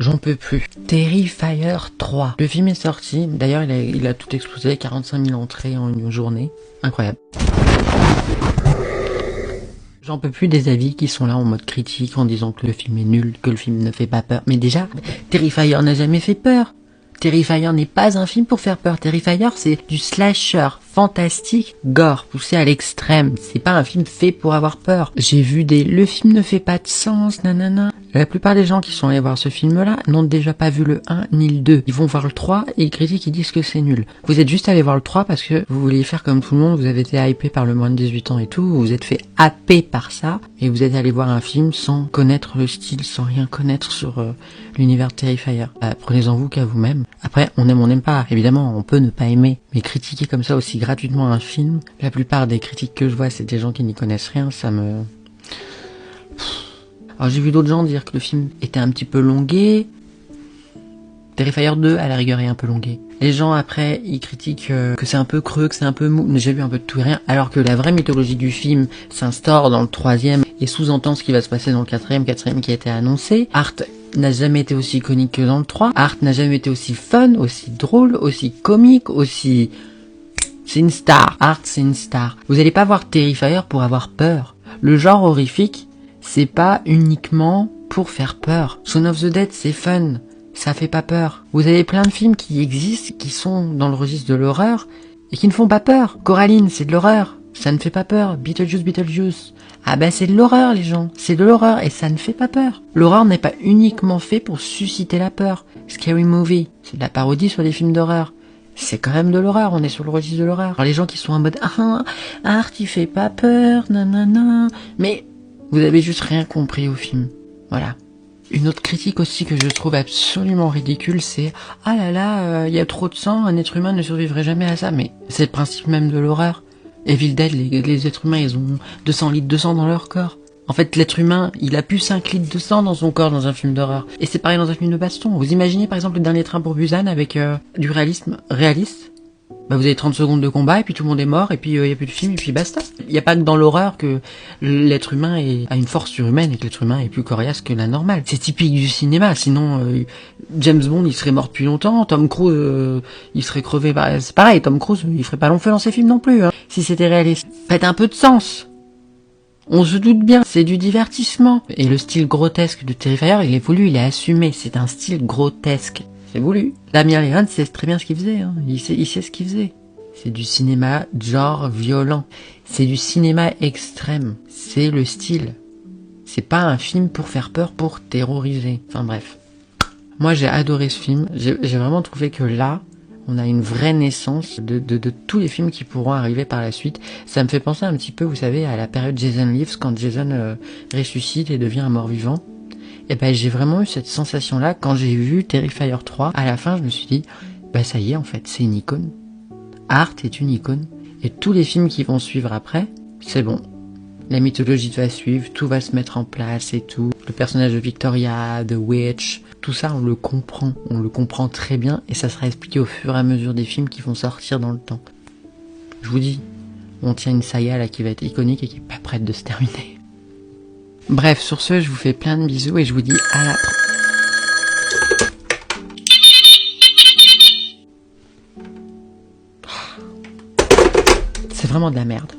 J'en peux plus. Terrifier 3. Le film est sorti. D'ailleurs, il a tout explosé. 45 000 entrées en une journée. Incroyable. J'en peux plus des avis qui sont là en mode critique en disant que le film est nul, que le film ne fait pas peur. Mais déjà, Terrifier n'a jamais fait peur. Terrifier n'est pas un film pour faire peur. Terrifier, c'est du slasher fantastique, gore, poussé à l'extrême. C'est pas un film fait pour avoir peur. J'ai vu le film ne fait pas de sens, nanana. La plupart des gens qui sont allés voir ce film-là n'ont déjà pas vu le 1 ni le 2. Ils vont voir le 3 et ils critiquent, ils disent que c'est nul. Vous êtes juste allé voir le 3 parce que vous vouliez faire comme tout le monde, vous avez été hypé par le moins de 18 ans et tout, vous vous êtes fait happer par ça, et vous êtes allé voir un film sans connaître le style, sans rien connaître sur l'univers de Terrifier. Prenez-en vous qu'à vous-même. Après, on aime pas. Évidemment, on peut ne pas aimer, mais critiquer comme ça aussi gratuitement un film, la plupart des critiques que je vois, c'est des gens qui n'y connaissent rien, ça me... Alors j'ai vu d'autres gens dire que le film était un petit peu longué. Terrifier 2 à la rigueur est un peu longué. Les gens après ils critiquent que c'est un peu creux, que c'est un peu mou. J'ai vu un peu de tout et rien. Alors que la vraie mythologie du film s'instaure dans le 3e et sous-entend ce qui va se passer dans le 4e qui a été annoncé. Art n'a jamais été aussi iconique que dans le 3. Art n'a jamais été aussi fun, aussi drôle, aussi comique, aussi... C'est une star. Art c'est une star. Vous allez pas voir Terrifier pour avoir peur. Le genre horrifique, c'est pas uniquement pour faire peur. Shaun of the Dead, c'est fun. Ça fait pas peur. Vous avez plein de films qui existent, qui sont dans le registre de l'horreur, et qui ne font pas peur. Coraline, c'est de l'horreur. Ça ne fait pas peur. Beetlejuice. Ah ben c'est de l'horreur les gens. C'est de l'horreur et ça ne fait pas peur. L'horreur n'est pas uniquement fait pour susciter la peur. Scary Movie, c'est de la parodie sur des films d'horreur. C'est quand même de l'horreur, on est sur le registre de l'horreur. Alors les gens qui sont en mode Art il fait pas peur, nanana. Mais vous avez juste rien compris au film. Voilà. Une autre critique aussi que je trouve absolument ridicule, c'est ah là là, y a trop de sang, un être humain ne survivrait jamais à ça. Mais c'est le principe même de l'horreur. Evil Dead, les êtres humains, ils ont 200 litres de sang dans leur corps. En fait, l'être humain, il a plus 5 litres de sang dans son corps dans un film d'horreur. Et c'est pareil dans un film de baston. Vous imaginez par exemple le dernier train pour Busan avec du réalisme réaliste. Bah vous avez 30 secondes de combat et puis tout le monde est mort et puis y a plus de film et puis basta. Il y a pas que dans l'horreur que l'être humain a une force surhumaine et que l'être humain est plus coriace que la normale. C'est typique du cinéma, sinon James Bond il serait mort depuis longtemps, Tom Cruise il serait crevé. C'est pareil, Tom Cruise il ferait pas long feu dans ses films non plus, hein, si c'était réaliste. Faites un peu de sens. On se doute bien, c'est du divertissement. Et le style grotesque de Terrifier, il est voulu, il est assumé, c'est un style grotesque. C'est voulu. Damien Leone sait très bien ce qu'il faisait, hein. Il sait ce qu'il faisait. C'est du cinéma genre violent. C'est du cinéma extrême. C'est le style. C'est pas un film pour faire peur, pour terroriser. Enfin bref. Moi j'ai adoré ce film. J'ai vraiment trouvé que là, on a une vraie naissance de tous les films qui pourront arriver par la suite. Ça me fait penser un petit peu, vous savez, à la période Jason Lives, quand Jason ressuscite et devient un mort-vivant. Et ben j'ai vraiment eu cette sensation-là quand j'ai vu Terrifier 3. À la fin, je me suis dit, bah ça y est en fait, c'est une icône. Art est une icône. Et tous les films qui vont suivre après, c'est bon. La mythologie va suivre, tout va se mettre en place et tout. Le personnage de Victoria, The Witch, tout ça on le comprend très bien et ça sera expliqué au fur et à mesure des films qui vont sortir dans le temps. Je vous dis, on tient une saga là qui va être iconique et qui est pas prête de se terminer. Bref, sur ce, je vous fais plein de bisous et je vous dis à la C'est vraiment de la merde.